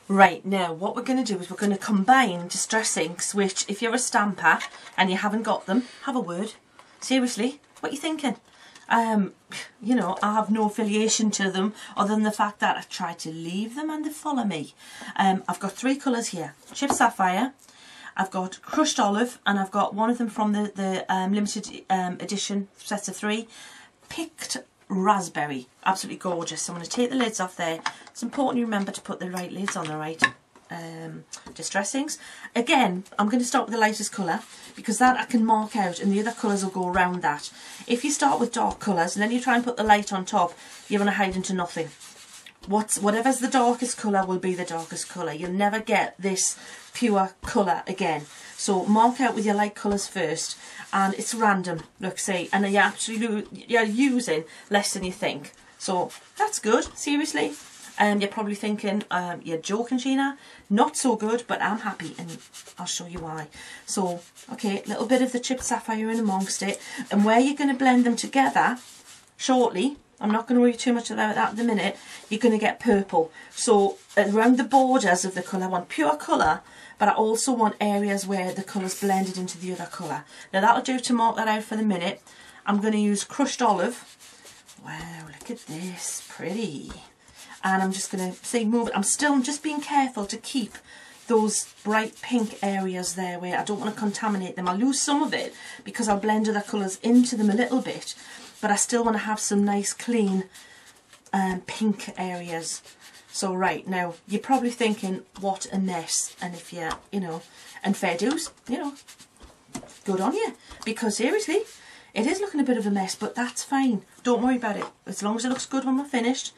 Right, now what we're going to do is we're going to combine distress inks, which if you're a stamper and you haven't got them, have a word. Seriously, what are you thinking? You know, I have no affiliation to them other than the fact that I try to leave them and they follow me. I've got 3 colours here. Chip Sapphire, I've got Crushed Olive, and I've got one of them from the limited edition sets of 3, Picked Raspberry. Absolutely gorgeous. So I'm going to take the lids off there. It's important you remember to put the right lids on the right distress inks. Again, I'm going to start with the lightest colour because that I can mark out and the other colours will go around that. If you start with dark colours and then you try and put the light on top, you're going to hide into nothing. Whatever's the darkest colour will be the darkest colour. You'll never get this pure colour again. So mark out with your light colours first, and it's random, look, see, and you're using less than you think. So that's good, seriously. You're probably thinking, you're joking, Sheena. Not so good, but I'm happy, and I'll show you why. So, okay, a little bit of the Chipped Sapphire in amongst it, and where you're going to blend them together shortly, I'm not going to worry too much about that at the minute, you're going to get purple. So around the borders of the colour, I want pure colour, but I also want areas where the colour's blended into the other colour. Now that'll do to mark that out for the minute. I'm going to use Crushed Olive. Wow, look at this, pretty. And I'm just going to say move it. I'm just being careful to keep those bright pink areas there where I don't want to contaminate them. I'll lose some of it because I'll blend other colours into them a little bit, but I still want to have some nice clean pink areas. So right, now you're probably thinking what a mess, and if you're, you know, and fair dues, you know, good on you, because seriously it is looking a bit of a mess, but that's fine, don't worry about it. As long as it looks good when we're finished,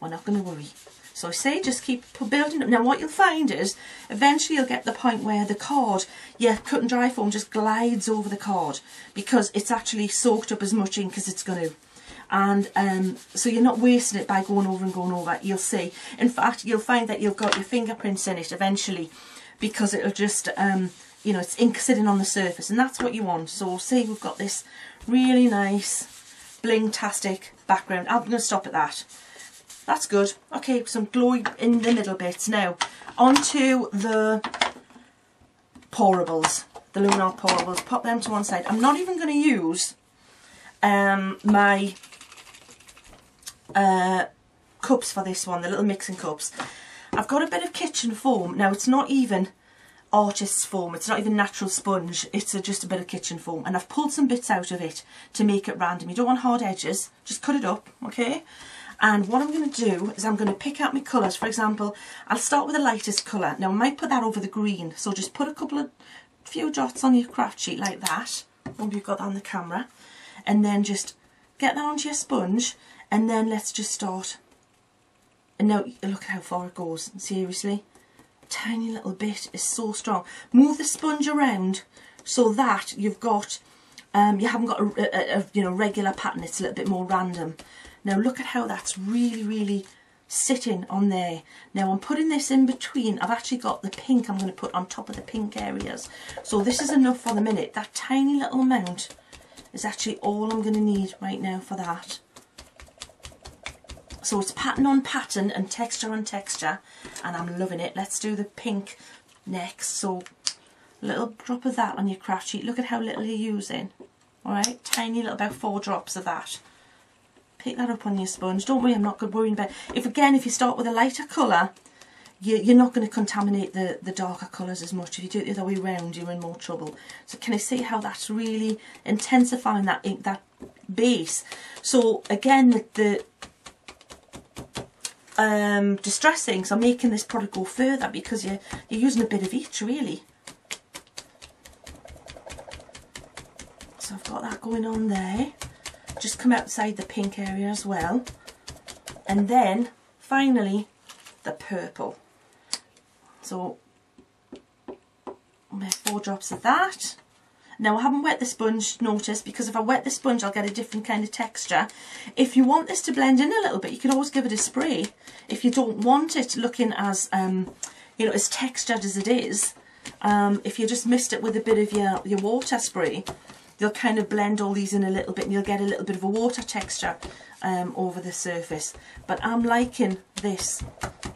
we're not going to worry. So I say just keep building up. Now what you'll find is eventually you'll get the point where the card, your cut and dry foam just glides over the card because it's actually soaked up as much ink as it's going to. And so you're not wasting it by going over and going over, you'll see. In fact, you'll find that you've got your fingerprints in it eventually because it'll just, you know, it's ink sitting on the surface, and that's what you want. So see, we've got this really nice bling-tastic background. I'm going to stop at that. That's good. Okay, some glow in the middle bits. Now, onto the Pourables, the Lunar Pourables. Pop them to one side. I'm not even going to use my cups for this one, the little mixing cups. I've got a bit of kitchen foam. Now, it's not even artist's foam. It's not even natural sponge. It's just a bit of kitchen foam. And I've pulled some bits out of it to make it random. You don't want hard edges. Just cut it up, okay? And what I'm going to do is I'm going to pick out my colours. For example, I'll start with the lightest colour. Now I might put that over the green. So just put a few dots on your craft sheet like that. Hope you've got that on the camera. And then just get that onto your sponge. And then let's just start. And now look at how far it goes. Seriously. A tiny little bit is so strong. Move the sponge around so that you've got, you haven't got a you know, regular pattern. It's a little bit more random. Now look at how that's really, really sitting on there. Now I'm putting this in between. I've actually got the pink I'm going to put on top of the pink areas. So this is enough for the minute. That tiny little amount is actually all I'm going to need right now for that. So it's pattern on pattern and texture on texture, and I'm loving it. Let's do the pink next. So a little drop of that on your craft sheet. Look at how little you're using. Alright, tiny little, about 4 drops of that. Pick that up on your sponge. Don't worry, I'm not worrying about it. If you start with a lighter colour, you're not going to contaminate the darker colours as much. If you do it the other way around, you're in more trouble. So can I see how that's really intensifying that ink, that base? So again, the distress inks are making this product go further because you're using a bit of each, really. So I've got that going on there. Just come outside the pink area as well, and then finally the purple. So 4 drops of that. Now I haven't wet the sponge, notice, because if I wet the sponge I'll get a different kind of texture. If you want this to blend in a little bit, you can always give it a spray. If you don't want it looking as you know, as textured as it is, if you just mist it with a bit of your water spray, they'll kind of blend all these in a little bit and you'll get a little bit of a water texture over the surface. But I'm liking this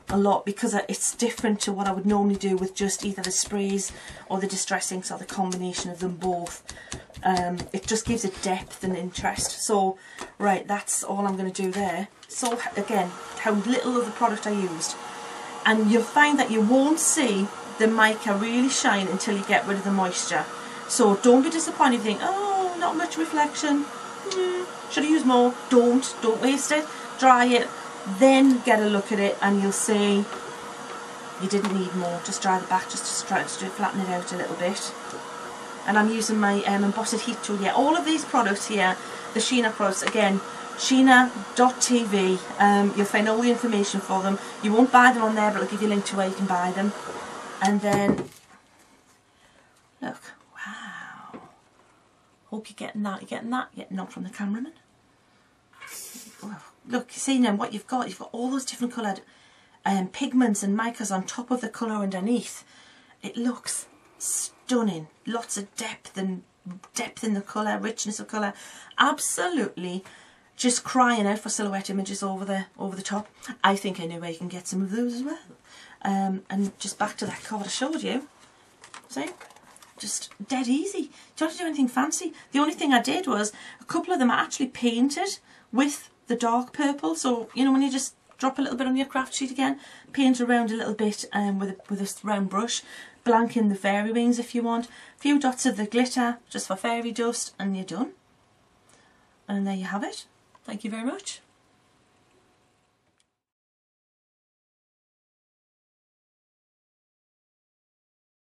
a lot because it's different to what I would normally do with just either the sprays or the distress inks or the combination of them both. It just gives it depth and interest. So right, that's all I'm going to do there. So again, how little of the product I used, and you'll find that you won't see the mica really shine until you get rid of the moisture. So don't be disappointed if you think, oh, not much reflection, should I use more? Don't waste it. Dry it, then get a look at it, and you'll see you didn't need more. Just dry the back, just to try to flatten it out a little bit. And I'm using my embossed heat tool here. All of these products here, the Sheena products, again, Sheena.tv. You'll find all the information for them. You won't buy them on there, but I'll give you a link to where you can buy them. And then, look, wow. Hope you're getting that. You're getting that. Yeah, not from the cameraman. Oh, look, see now what you've got all those different coloured pigments and micas on top of the colour underneath. It looks stunning. Lots of depth in the colour, richness of colour. Absolutely just crying out for silhouette images over the top. I think I know where you can get some of those as well. And just back to that card I showed you. See? Just dead easy. Don't have to do anything fancy. The only thing I did was a couple of them are actually painted with the dark purple. So, you know, when you just drop a little bit on your craft sheet again, paint around a little bit with a round brush, blank in the fairy wings if you want, a few dots of the glitter just for fairy dust, and you're done. And there you have it. Thank you very much.